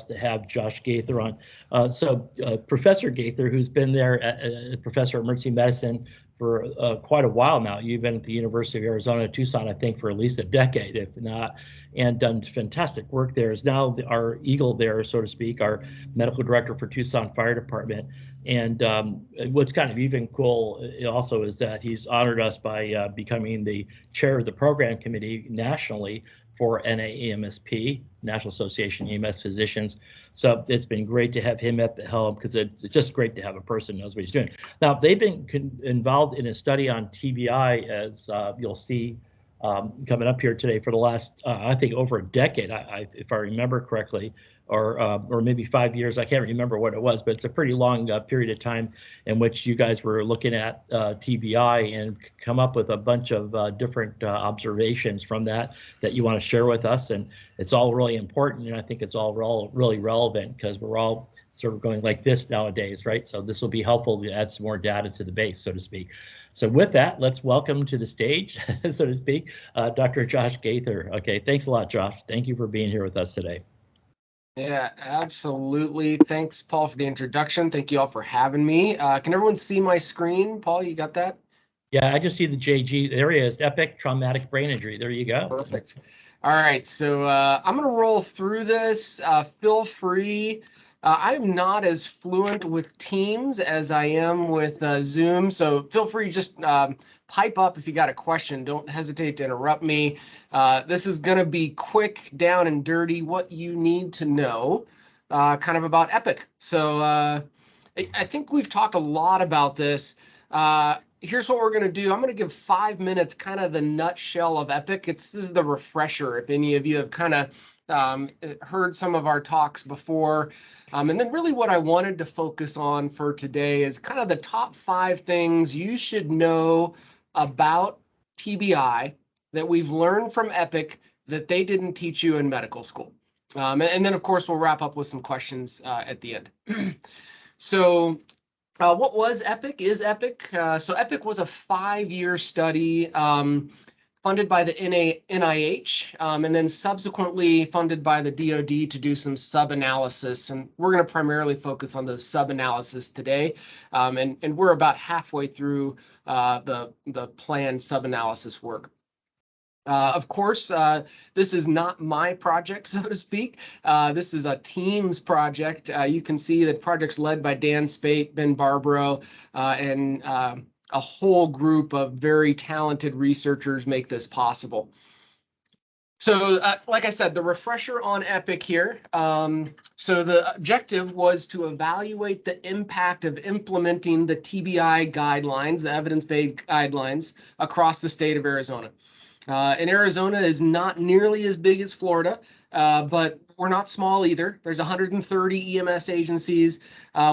to have Josh Gaither on. Professor Gaither, who's been there, Professor of Emergency Medicine for quite a while now. You've been at the University of Arizona, Tucson, I think, for at least a decade, if not, and done fantastic work there. Is now our eagle there, so to speak, our medical director for Tucson Fire Department. And what's kind of even cool also is that he's honored us by becoming the chair of the program committee nationally for NAEMSP, National Association of EMS Physicians. So it's been great to have him at the helm, because it's just great to have a person who knows what he's doing. Now, they've been involved in a study on TBI, as you'll see coming up here today, for the last, I think, over a decade, if I remember correctly, or maybe 5 years. I can't remember what it was, but it's a pretty long period of time in which you guys were looking at TBI and come up with a bunch of different observations from that you want to share with us. And it's all really important, and I think it's all really relevant, because we're all sort of going like this nowadays, right? So this will be helpful to add some more data to the base, so to speak. So with that, let's welcome to the stage, so to speak, Dr. Josh Gaither. Okay, thanks a lot, Josh. Thank you for being here with us today. Yeah, absolutely. Thanks, Paul, for the introduction. Thank you all for having me. Can everyone see my screen? Paul, you got that? Yeah, I just see the JG. There he is, epic traumatic brain injury. There you go. Perfect. All right, so I'm going to roll through this. Feel free. I'm not as fluent with Teams as I am with Zoom, so feel free, just pipe up if you got a question. Don't hesitate to interrupt me. This is going to be quick, down and dirty, what you need to know kind of about EPIC. So I think we've talked a lot about this. Here's what we're going to do. I'm going to give 5 minutes, kind of the nutshell of EPIC. This is the refresher, if any of you have kind of heard some of our talks before. And then really what I wanted to focus on for today is kind of the top 5 things you should know about TBI that we've learned from EPIC that they didn't teach you in medical school. And then, of course, we'll wrap up with some questions at the end. So what was EPIC? Is EPIC? So EPIC was a 5-year study funded by the NIH, and then subsequently funded by the DoD to do some sub-analysis. And we're going to primarily focus on those sub-analysis today. And we're about halfway through the planned sub-analysis work. Of course, this is not my project, so to speak. This is a team's project. You can see that project's led by Dan Spate, Ben Barbaro, and a whole group of very talented researchers make this possible. So like I said, the refresher on EPIC here. So the objective was to evaluate the impact of implementing the TBI guidelines, the evidence-based guidelines, across the state of Arizona. And Arizona is not nearly as big as Florida, but we're not small either. There's 130 EMS agencies.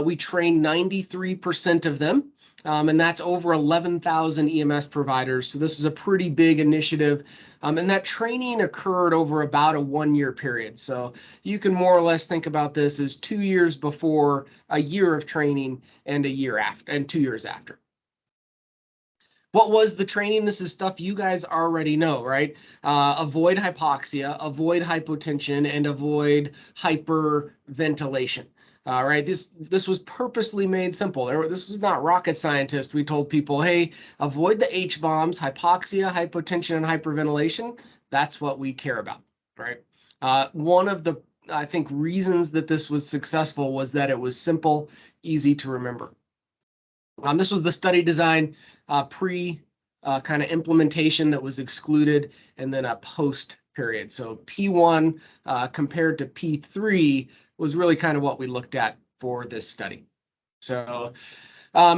We train 93% of them. And that's over 11,000 EMS providers. So this is a pretty big initiative. And that training occurred over about a 1-year period. So you can more or less think about this as 2 years before, a year of training, and a year after, and 2 years after. What was the training? This is stuff you guys already know, right? Avoid hypoxia, avoid hypotension, and avoid hyperventilation. Right, this was purposely made simple. This was not rocket scientist. We told people, hey, avoid the H-bombs, hypoxia, hypotension, and hyperventilation. That's what we care about, right? One of the, I think, reasons that this was successful was that it was simple, easy to remember. This was the study design pre kind of implementation that was excluded, and then a post period. So P1 compared to P3 was really kind of what we looked at for this study. So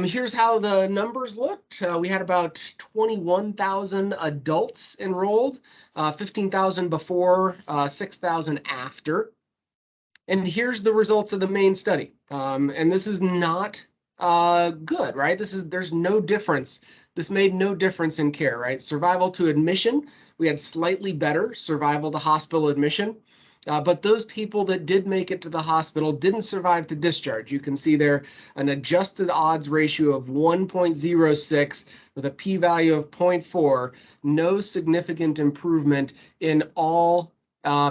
here's how the numbers looked. We had about 21,000 adults enrolled, 15,000 before, 6,000 after. And here's the results of the main study. And this is not good, right? There's no difference. This made no difference in care, right? Survival to admission, we had slightly better survival to hospital admission. But those people that did make it to the hospital didn't survive to discharge. You can see there an adjusted odds ratio of 1.06 with a p-value of 0.4, no significant improvement in all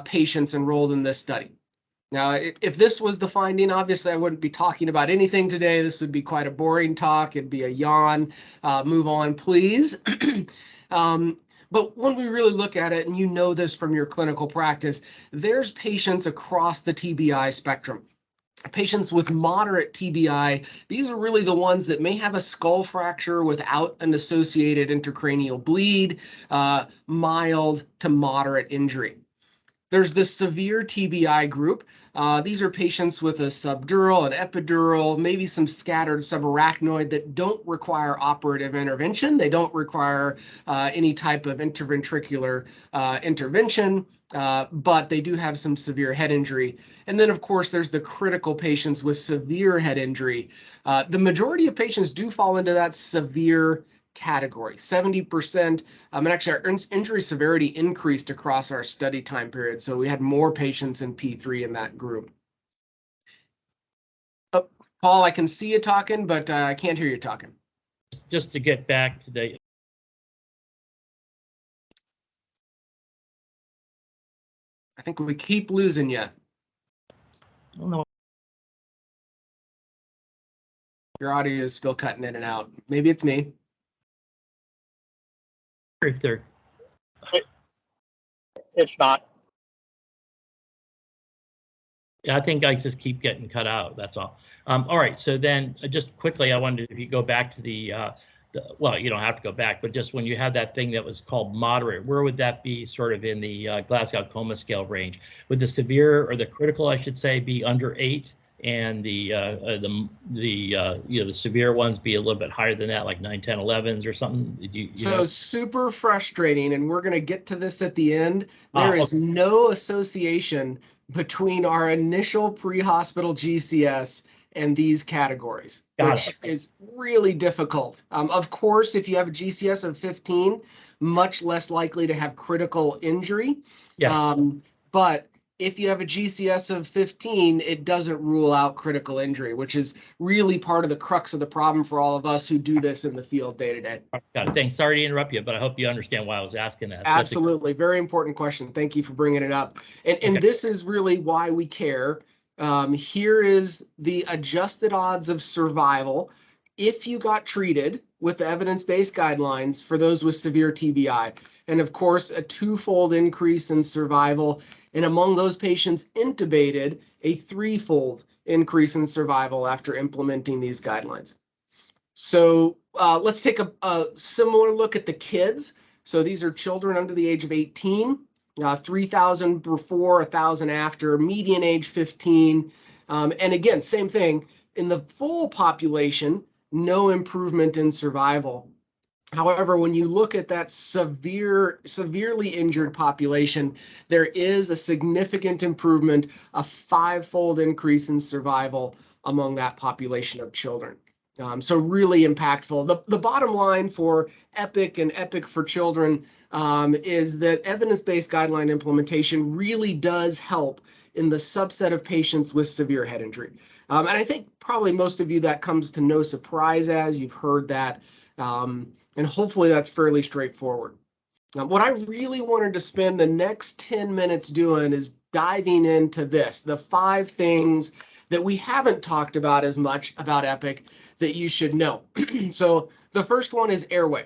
patients enrolled in this study. Now, if this was the finding, obviously I wouldn't be talking about anything today. This would be quite a boring talk. It'd be a yawn. Move on, please. But when we really look at it, and you know this from your clinical practice, there's patients across the TBI spectrum. Patients with moderate TBI, these are really the ones that may have a skull fracture without an associated intracranial bleed, mild to moderate injury. There's the severe TBI group. These are patients with a subdural, an epidural, maybe some scattered subarachnoid that don't require operative intervention. They don't require any type of interventricular intervention, but they do have some severe head injury. And then, of course, there's the critical patients with severe head injury. The majority of patients do fall into that severe category, 70%. And actually, our injury severity increased across our study time period. So we had more patients in P3 in that group. Oh, Paul, I can see you talking, but I can't hear you talking. Just to get back to the. I think we keep losing you. Oh, no. Your audio is still cutting in and out. Maybe it's me. If they're. It's not. Yeah, I think I just keep getting cut out. That's all. All right. So then, just quickly, I wondered if you go back to the well, you don't have to go back, but just when you had that thing that was called moderate, where would that be sort of in the Glasgow Coma Scale range? Would the severe or the critical, I should say, be under 8, and the severe ones be a little bit higher than that, like 9, 10, 11s or something? You So know? super frustrating, and we're going to get to this at the end. There is Okay. no association between our initial pre-hospital GCS and these categories, which is really difficult. Of course, if you have a GCS of 15, much less likely to have critical injury. Yeah. But if you have a GCS of 15, it doesn't rule out critical injury, which is really part of the crux of the problem for all of us who do this in the field day to day. Got it. Thanks. Sorry to interrupt you, but I hope you understand why I was asking that. Absolutely. Very important question. Thank you for bringing it up. And this is really why we care. Here is the adjusted odds of survival if you got treated with the evidence-based guidelines for those with severe TBI. And of course, a 2-fold increase in survival. And among those patients intubated, a 3-fold increase in survival after implementing these guidelines. So let's take a similar look at the kids. So these are children under the age of 18, 3,000 before, 1,000 after, median age 15. And again, same thing. In the full population, no improvement in survival. However, when you look at that severely injured population, there is a significant improvement, a 5-fold increase in survival among that population of children. So really impactful. The bottom line for EPIC and EPIC for children is that evidence-based guideline implementation really does help in the subset of patients with severe head injury. And I think probably most of you that comes to no surprise as you've heard that. And hopefully that's fairly straightforward. What I really wanted to spend the next 10 minutes doing is diving into this, the 5 things that we haven't talked about as much about EPIC that you should know. So the first one is airway.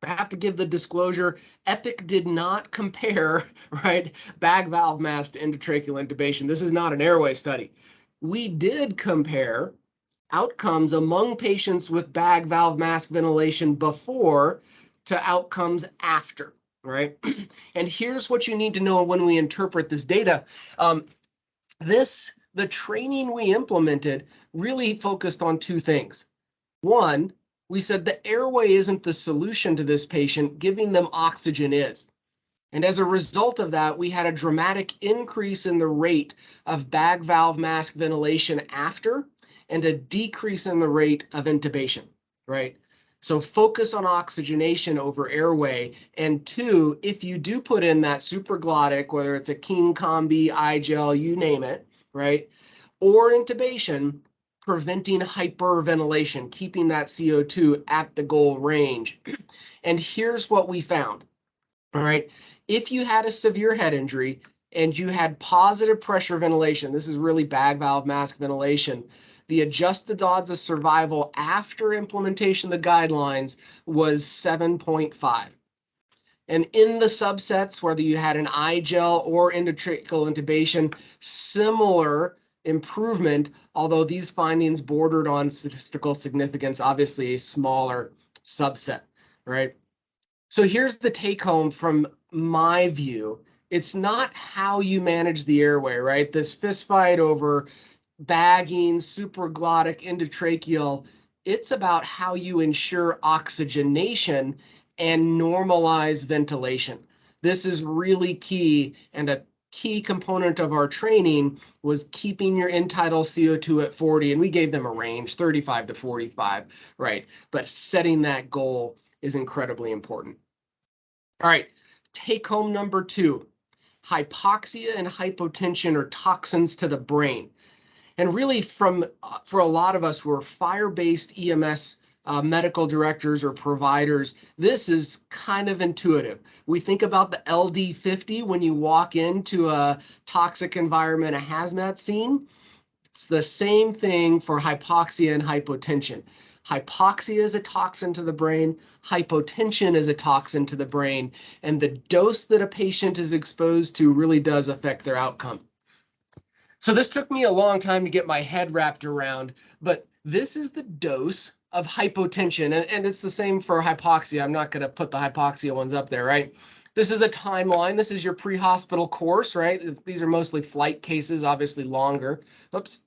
I have to give the disclosure, EPIC did not compare, right, bag valve mask to endotracheal intubation. This is not an airway study. We did compare outcomes among patients with bag valve mask ventilation before to outcomes after, right? And here's what you need to know when we interpret this data. The training we implemented really focused on 2 things. One, we said the airway isn't the solution to this patient, giving them oxygen is. And as a result of that, we had a dramatic increase in the rate of bag valve mask ventilation after, and a decrease in the rate of intubation, right? So focus on oxygenation over airway. And 2, if you do put in that supraglottic, whether it's a King Combi, iGel, you name it, right? Or intubation, preventing hyperventilation, keeping that CO2 at the goal range. And here's what we found, all right? If you had a severe head injury and you had positive pressure ventilation, this is really bag valve mask ventilation, the adjusted odds of survival after implementation of the guidelines was 7.5. And in the subsets, whether you had an eye gel or endotracheal intubation, similar improvement, although these findings bordered on statistical significance, obviously a smaller subset, right? So here's the take home from my view. It's not how you manage the airway, right? This fist fight over bagging, supraglottic, endotracheal, it's about how you ensure oxygenation and normalize ventilation. This is really key, and a key component of our training was keeping your end-tidal CO2 at 40, and we gave them a range, 35 to 45, right? But setting that goal is incredibly important. All right, take home number 2, hypoxia and hypotension are toxins to the brain. And really for a lot of us who are fire-based EMS medical directors or providers, this is kind of intuitive. We think about the LD50 when you walk into a toxic environment, a hazmat scene. It's the same thing for hypoxia and hypotension. Hypoxia is a toxin to the brain, hypotension is a toxin to the brain, and the dose that a patient is exposed to really does affect their outcome. So this took me a long time to get my head wrapped around, but this is the dose of hypotension, and it's the same for hypoxia. I'm not going to put the hypoxia ones up there, right? This is a timeline. This is your pre-hospital course, right? These are mostly flight cases, obviously longer. Oops.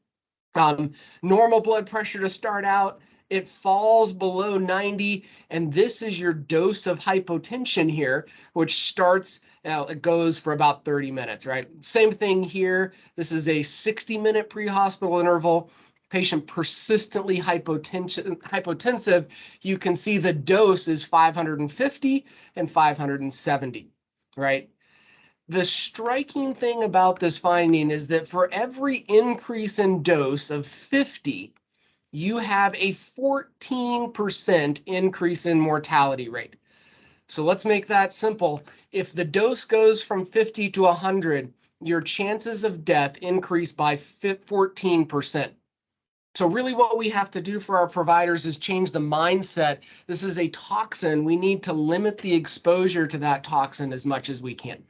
Normal blood pressure to start out. It falls below 90, and this is your dose of hypotension here, which starts, it goes for about 30 minutes, right? Same thing here. This is a 60-minute pre-hospital interval. Patient persistently hypotensive. You can see the dose is 550 and 570, right? The striking thing about this finding is that for every increase in dose of 50, you have a 14% increase in mortality rate. So let's make that simple. If the dose goes from 50 to 100, your chances of death increase by 14%. So really what we have to do for our providers is change the mindset. This is a toxin. We need to limit the exposure to that toxin as much as we can.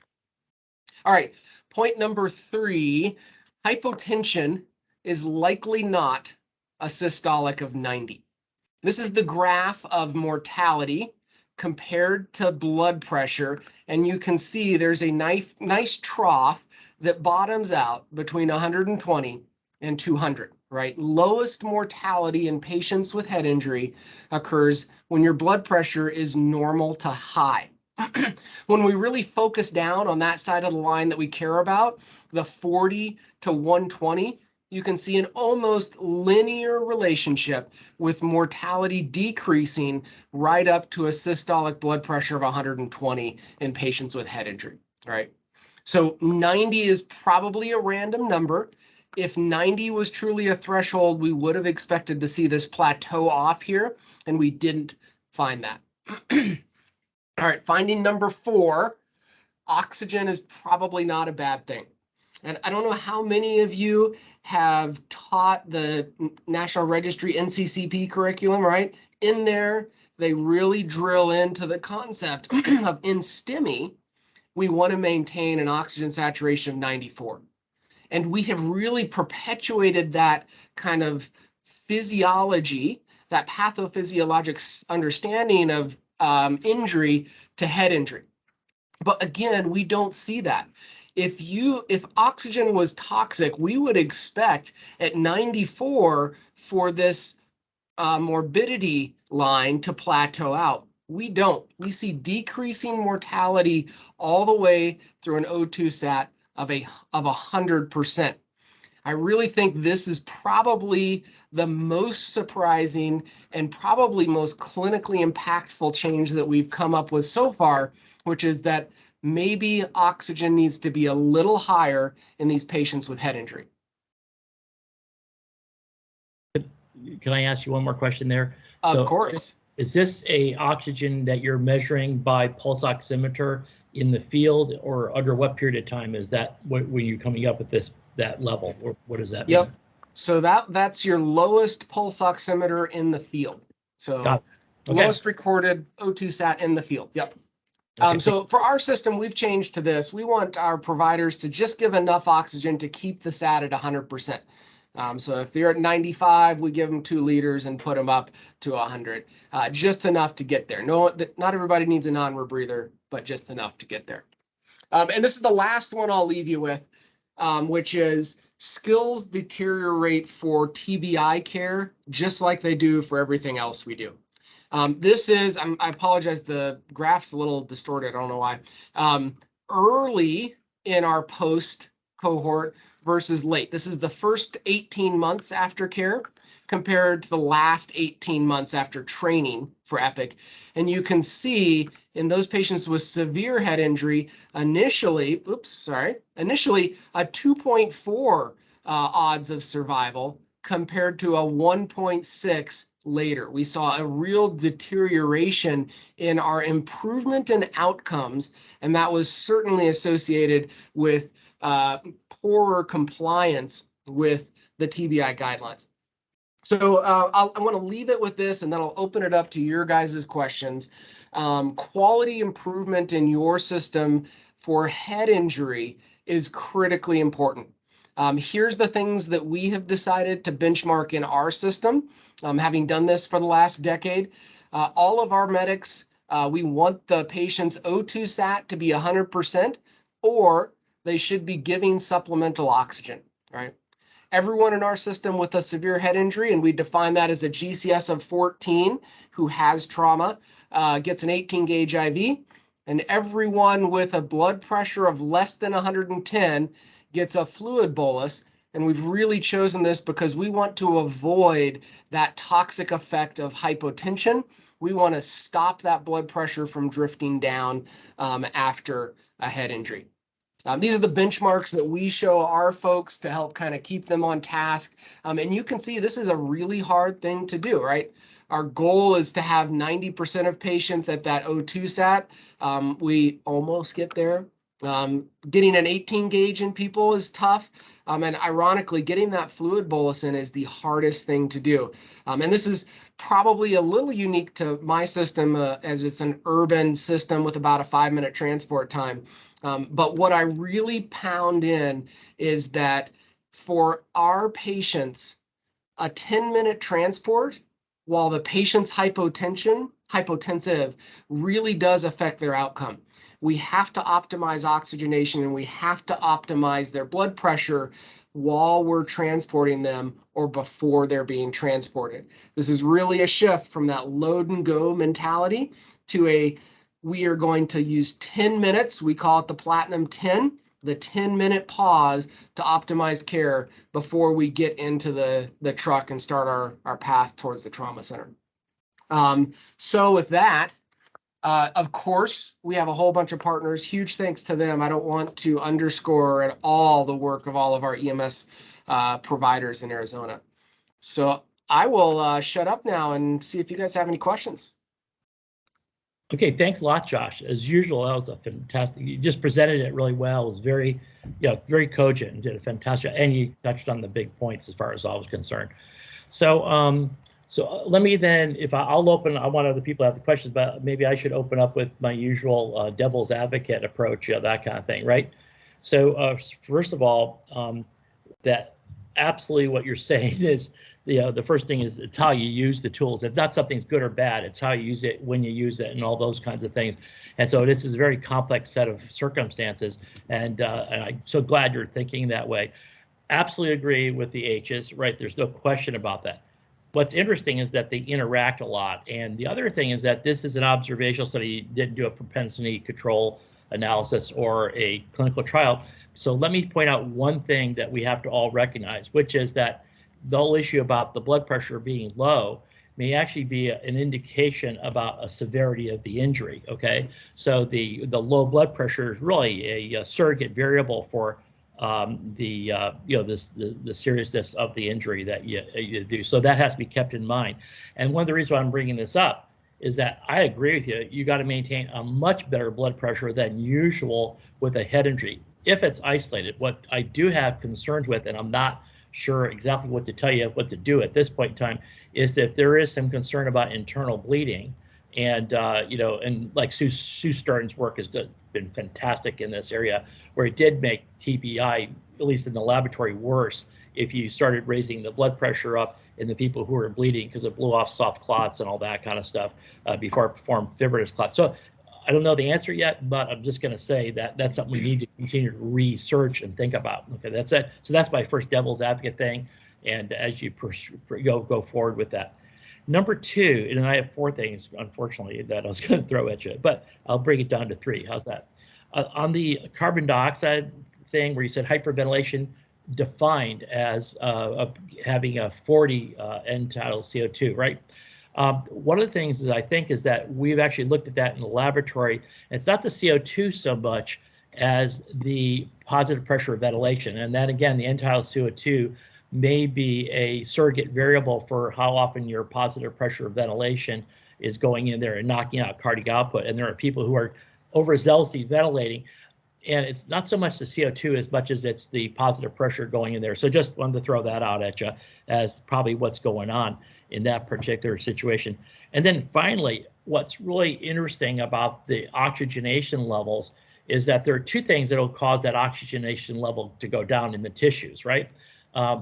All right, point number 3, hypotension is likely not a systolic of 90. This is the graph of mortality compared to blood pressure, and you can see there's a nice trough that bottoms out between 120 and 200, right? Lowest mortality in patients with head injury occurs when your blood pressure is normal to high. When we really focus down on that side of the line that we care about, the 40 to 120, you can see an almost linear relationship with mortality decreasing right up to a systolic blood pressure of 120 in patients with head injury, right? So 90 is probably a random number. If 90 was truly a threshold, we would have expected to see this plateau off here, and we didn't find that. All right, finding number 4, oxygen is probably not a bad thing. And I don't know how many of you have taught the National Registry NCCP curriculum, right? In there, they really drill into the concept of in STEMI, we want to maintain an oxygen saturation of 94. And we have really perpetuated that kind of physiology, that pathophysiologic understanding of injury to head injury. But again, we don't see that. If oxygen was toxic, we would expect at 94 for this morbidity line to plateau out. We don't. We see decreasing mortality all the way through an O2 sat of 100%. I really think this is probably the most surprising and probably most clinically impactful change that we've come up with so far, which is that maybe oxygen needs to be a little higher in these patients with head injury. Can I ask you one more question there? Of course. Is this a oxygen that you're measuring by pulse oximeter in the field, or under what period of time is that when you're coming up with that level, or what does that mean? Yep. So that's your lowest pulse oximeter in the field. So Got it. Okay. lowest recorded O2 sat in the field. Yep. Okay. So for our system, we've changed to this. We want our providers to just give enough oxygen to keep the sat at 100%. So if they're at 95, we give them 2 liters and put them up to 100, just enough to get there. No, not everybody needs a non-rebreather, but just enough to get there. And this is the last one I'll leave you with, which is skills deteriorate for TBI care, just like they do for everything else we do. This is, I apologize, the graph's a little distorted, I don't know why. Early in our post cohort versus late. This is the first 18 months after care compared to the last 18 months after training for EPIC. And you can see in those patients with severe head injury, initially a 2.4 odds of survival compared to a 1.6 later. We saw a real deterioration in our improvement in outcomes, and that was certainly associated with poorer compliance with the TBI guidelines. So I'm going to leave it with this, and then I'll open it up to your guys' questions. Quality improvement in your system for head injury is critically important. Here's the things that we have decided to benchmark in our system, having done this for the last decade. All of our medics, we want the patient's O2 sat to be 100%, or they should be giving supplemental oxygen, right? Everyone in our system with a severe head injury, and we define that as a GCS of 14 who has trauma, gets an 18 gauge IV, and everyone with a blood pressure of less than 110 gets a fluid bolus. And we've really chosen this because we want to avoid that toxic effect of hypotension. We want to stop that blood pressure from drifting down after a head injury. These are the benchmarks that we show our folks to help kind of keep them on task. And you can see this is a really hard thing to do, right? Our goal is to have 90% of patients at that O2 sat. We almost get there. Getting an 18 gauge in people is tough. And ironically, getting that fluid bolus in is the hardest thing to do. And this is probably a little unique to my system as it's an urban system with about a 5-minute transport time. But what I really pound in is that for our patients, a 10-minute transport, while the patient's hypotensive, really does affect their outcome. We have to optimize oxygenation, and we have to optimize their blood pressure while we're transporting them or before they're being transported. This is really a shift from that load and go mentality to we are going to use 10 minutes. We call it the Platinum 10, the 10-minute pause to optimize care before we get into the truck and start our path towards the trauma center. So with that, of course, we have a whole bunch of partners. Huge thanks to them. I don't want to underscore at all the work of all of our EMS providers in Arizona. So I will shut up now and see if you guys have any questions. Okay, thanks a lot, Josh. As usual, that was a fantastic. You just presented it really well. It was very, very cogent and did a fantastic. And you touched on the big points as far as I was concerned. So, let me then, if I'll open. I want other people to have the questions, but maybe I should open up with my usual devil's advocate approach, that kind of thing, right? So, first of all, that absolutely what you're saying is. The first thing is it's how you use the tools. It's not something's good or bad. It's how you use it, when you use it, and all those kinds of things. And so this is a very complex set of circumstances. And I'm so glad you're thinking that way. Absolutely agree with the H's, right? There's no question about that. What's interesting is that they interact a lot. And the other thing is that this is an observational study. You didn't do a propensity control analysis or a clinical trial. So let me point out one thing that we have to all recognize, which is that the whole issue about the blood pressure being low may actually be an indication about a severity of the injury. Okay, so the low blood pressure is really a surrogate variable for the seriousness of the injury that you do. So that has to be kept in mind. And one of the reasons why I'm bringing this up is that I agree with you. You got to maintain a much better blood pressure than usual with a head injury if it's isolated. What I do have concerns with, and I'm not sure exactly what to tell you, what to do at this point in time, is if there is some concern about internal bleeding. And and like Sue Stern's work has been fantastic in this area, where it did make TBI, at least in the laboratory, worse if you started raising the blood pressure up in the people who were bleeding because it blew off soft clots and all that kind of stuff before it formed fibrinous clots. So I don't know the answer yet, but I'm just going to say that that's something we need to continue to research and think about. Okay, that's it. So that's my first devil's advocate thing, and as you go forward with that. Number two, and I have four things, unfortunately, that I was going to throw at you, but I'll bring it down to three. How's that? On the carbon dioxide thing, where you said hyperventilation defined as having a 40 end-tidal CO2, right? One of the things that I think is that we've actually looked at that in the laboratory. And it's not the CO2 so much as the positive pressure of ventilation. And then again, the end-tidal CO2 may be a surrogate variable for how often your positive pressure of ventilation is going in there and knocking out cardiac output. And there are people who are overzealously ventilating, and it's not so much the CO2 as much as it's the positive pressure going in there. So just wanted to throw that out at you as probably what's going on in that particular situation. And then finally, what's really interesting about the oxygenation levels is that there are two things that will cause that oxygenation level to go down in the tissues, right?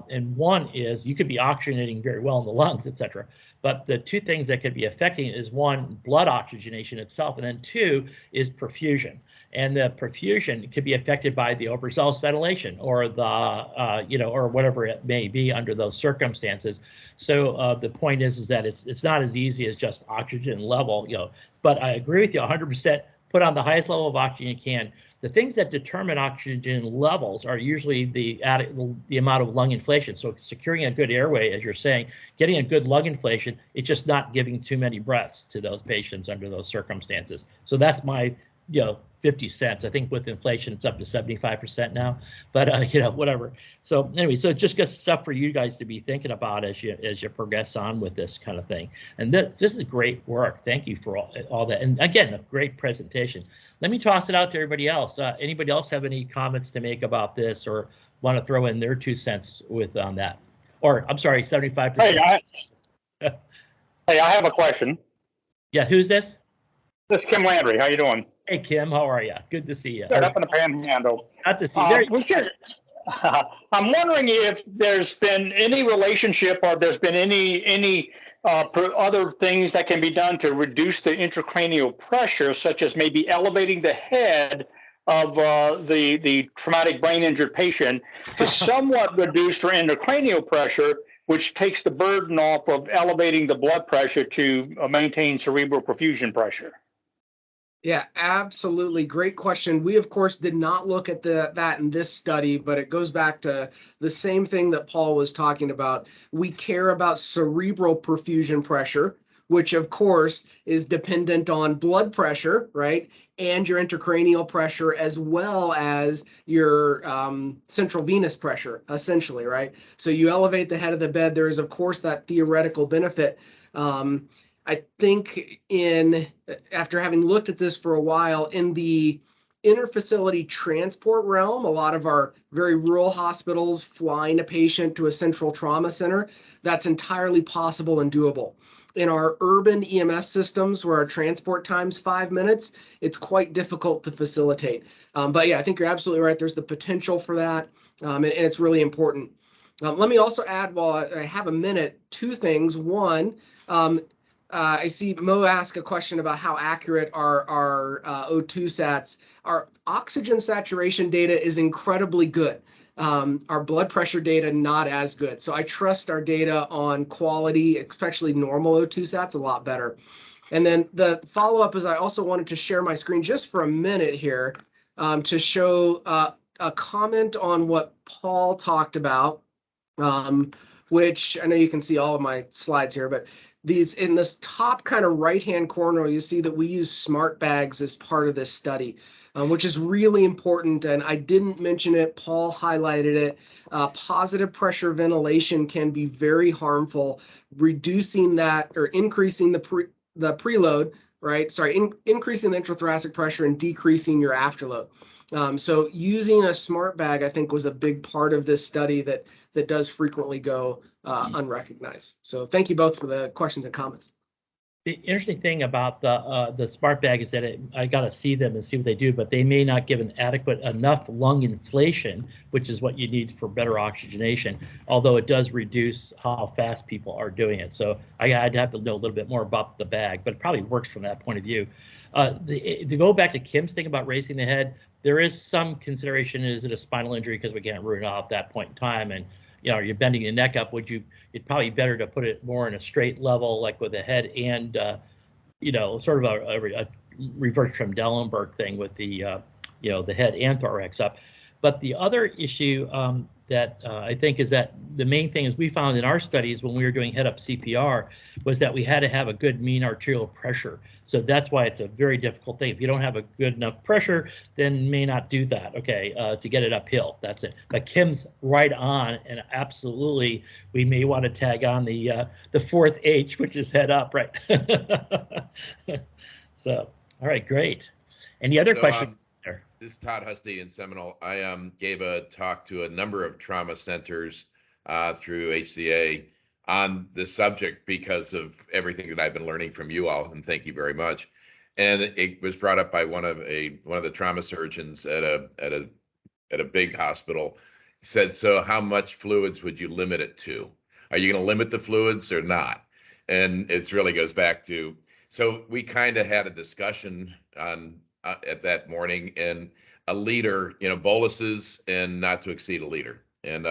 And one is you could be oxygenating very well in the lungs, et cetera. But the two things that could be affecting is one, blood oxygenation itself, and then two is perfusion. And the perfusion could be affected by the overzealous ventilation or the, or whatever it may be under those circumstances. So the point is that it's not as easy as just oxygen level, But I agree with you 100%. Put on the highest level of oxygen you can. The things that determine oxygen levels are usually the amount of lung inflation. So securing a good airway, as you're saying, getting a good lung inflation, it's just not giving too many breaths to those patients under those circumstances. So that's my 50 cents. I think with inflation, it's up to 75% now, but whatever. So anyway, so it just gets stuff for you guys to be thinking about as you progress on with this kind of thing. And this is great work. Thank you for all that. And again, a great presentation. Let me toss it out to everybody else. Anybody else have any comments to make about this or want to throw in their 2 cents on that? Or I'm sorry, 75%. Hey, I have a question. Yeah, who's this? This is Kim Landry. How you doing? Hey, Kim, how are you? Good to see you. Good, up in the Panhandle. Good to see you. I'm wondering if there's been any relationship or there's been any other things that can be done to reduce the intracranial pressure, such as maybe elevating the head of the traumatic brain injured patient to somewhat reduce their intracranial pressure, which takes the burden off of elevating the blood pressure to maintain cerebral perfusion pressure. Yeah, absolutely. Great question. We, of course, did not look at that in this study, but it goes back to the same thing that Paul was talking about. We care about cerebral perfusion pressure, which, of course, is dependent on blood pressure, right? And your intracranial pressure, as well as your central venous pressure, essentially, right? So you elevate the head of the bed. There is, of course, that theoretical benefit. I think after having looked at this for a while, in the interfacility transport realm, a lot of our very rural hospitals flying a patient to a central trauma center, that's entirely possible and doable. In our urban EMS systems, where our transport time's 5 minutes, it's quite difficult to facilitate. But yeah, I think you're absolutely right. There's the potential for that, and it's really important. Let me also add, while I have a minute, 2 things. One, I see Mo ask a question about how accurate our O2 sats. Our oxygen saturation data is incredibly good. Our blood pressure data, not as good. So I trust our data on quality, especially normal O2 sats, a lot better. And then the follow-up is I also wanted to share my screen just for a minute here to show a comment on what Paul talked about, which I know you can see all of my slides here, but these in this top kind of right-hand corner, you see that we use smart bags as part of this study, which is really important. And I didn't mention it, Paul highlighted it. Positive pressure ventilation can be very harmful, reducing that or increasing the the preload, right? Sorry, increasing the intrathoracic pressure and decreasing your afterload. So using a smart bag, I think, was a big part of this study that does frequently go unrecognized. So thank you both for the questions and comments. The interesting thing about the smart bag is that I got to see them and see what they do, but they may not give an adequate enough lung inflation, which is what you need for better oxygenation, although it does reduce how fast people are doing it. So I'd have to know a little bit more about the bag, but it probably works from that point of view. To go back to Kim's thing about raising the head, there is some consideration. Is it a spinal injury? Because we can't rule it out at that point in time. And you're bending the neck up. It'd probably be better to put it more in a straight level, like with the head and, sort of a reverse Trendelenburg thing with the, the head and thorax up. But the other issue that I think is that the main thing is we found in our studies when we were doing head up CPR was that we had to have a good mean arterial pressure. So that's why it's a very difficult thing. If you don't have a good enough pressure, then may not do that, okay, to get it uphill. That's it. But Kim's right on, and absolutely, we may want to tag on the fourth H, which is head up, right? So, all right, great. Any other questions? This is Todd Husty in Seminole. I gave a talk to a number of trauma centers through HCA on the subject because of everything that I've been learning from you all, and thank you very much. And it was brought up by one of the trauma surgeons at a big hospital. He said, "So how much fluids would you limit it to? Are you going to limit the fluids or not?" And it really goes back to, so we kind of had a discussion on at that morning, and a liter, boluses and not to exceed a liter. And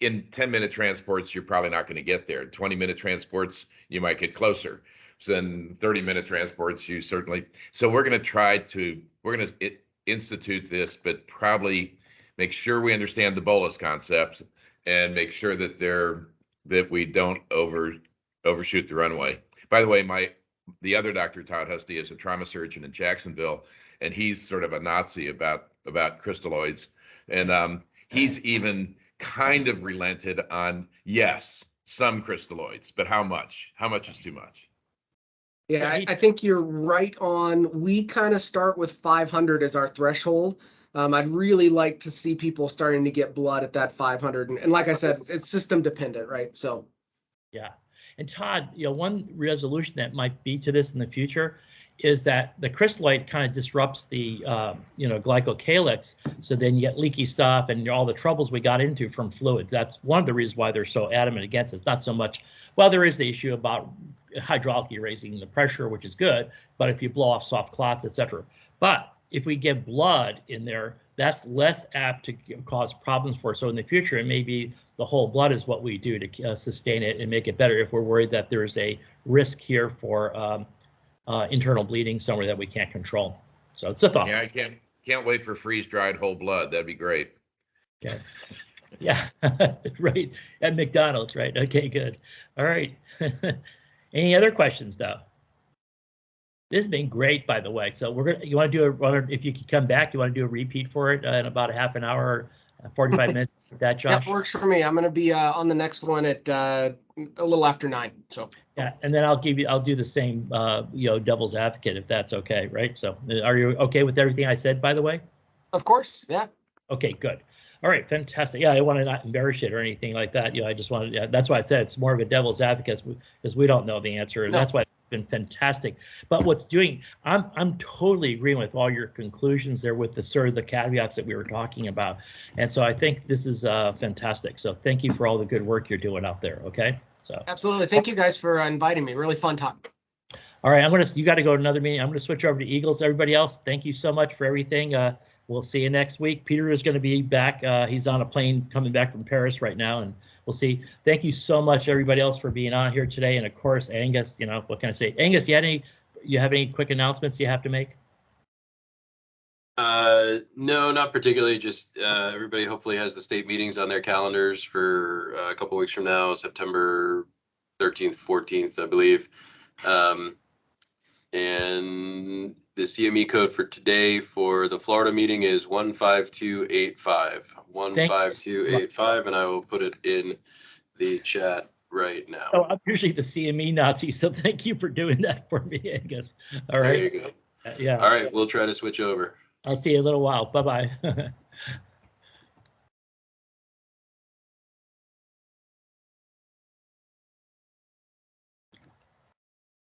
in 10-minute transports, you're probably not going to get there. 20-minute transports, you might get closer. So then 30-minute transports, you certainly. So we're going to institute this, but probably make sure we understand the bolus concept and make sure that we don't overshoot the runway. By the way, the other Dr. Todd Husty is a trauma surgeon in Jacksonville, and he's sort of a Nazi about crystalloids. And he's even kind of relented on, yes, some crystalloids, but how much? How much is too much? Yeah, I think you're right on. We kind of start with 500 as our threshold. I'd really like to see people starting to get blood at that 500. And like I said, it's system dependent, right? So. Yeah. And Todd, one resolution that might be to this in the future is that the crystalloid kind of disrupts the, glycocalyx. So then you get leaky stuff and all the troubles we got into from fluids. That's one of the reasons why they're so adamant against it. It's not so much, well, there is the issue about hydraulically raising the pressure, which is good, but if you blow off soft clots, etc. But if we get blood in there, that's less apt to cause problems for us. So in the future, it may be the whole blood is what we do to sustain it and make it better if we're worried that there's a risk here for internal bleeding somewhere that we can't control. So it's a thought. Yeah, I can't wait for freeze-dried whole blood. That'd be great. Okay. Yeah, right. At McDonald's, right? Okay, good. All right. Any other questions, though? This has been great, by the way. So you want to do if you could come back, you want to do a repeat for it in about a half an hour or 45 minutes? That, Josh? Yeah, works for me. I'm going to be on the next one at a little after 9. So. Yeah, and then I'll do the same, devil's advocate if that's okay, right? So are you okay with everything I said, by the way? Of course, yeah. Okay, good. All right, fantastic. Yeah, I want to not embarrass it or anything like that. I just wanted, that's why I said it's more of a devil's advocate because we don't know the answer, and that's why it's been fantastic. But I'm totally agreeing with all your conclusions there with the sort of the caveats that we were talking about, and so I think this is fantastic. So thank you for all the good work you're doing out there. Okay, so absolutely. Thank you guys for inviting me. Really fun talk. All right, you got to go to another meeting. I'm going to switch over to Eagles. Everybody else, thank you so much for everything. We'll see you next week. Peter is going to be back. He's on a plane coming back from Paris right now, and we'll see. Thank you so much, everybody else, for being on here today. And of course, Angus, what can I say? Angus, you have any quick announcements you have to make? No, not particularly. Just everybody hopefully has the state meetings on their calendars for a couple weeks from now, September 13th, 14th, I believe. And the CME code for today for the Florida meeting is 15285. 15285, and I will put it in the chat right now. Oh, I'm usually the CME Nazi, so thank you for doing that for me, Angus. All There right. you go. Yeah. All right, we'll try to switch over. I'll see you in a little while. Bye-bye.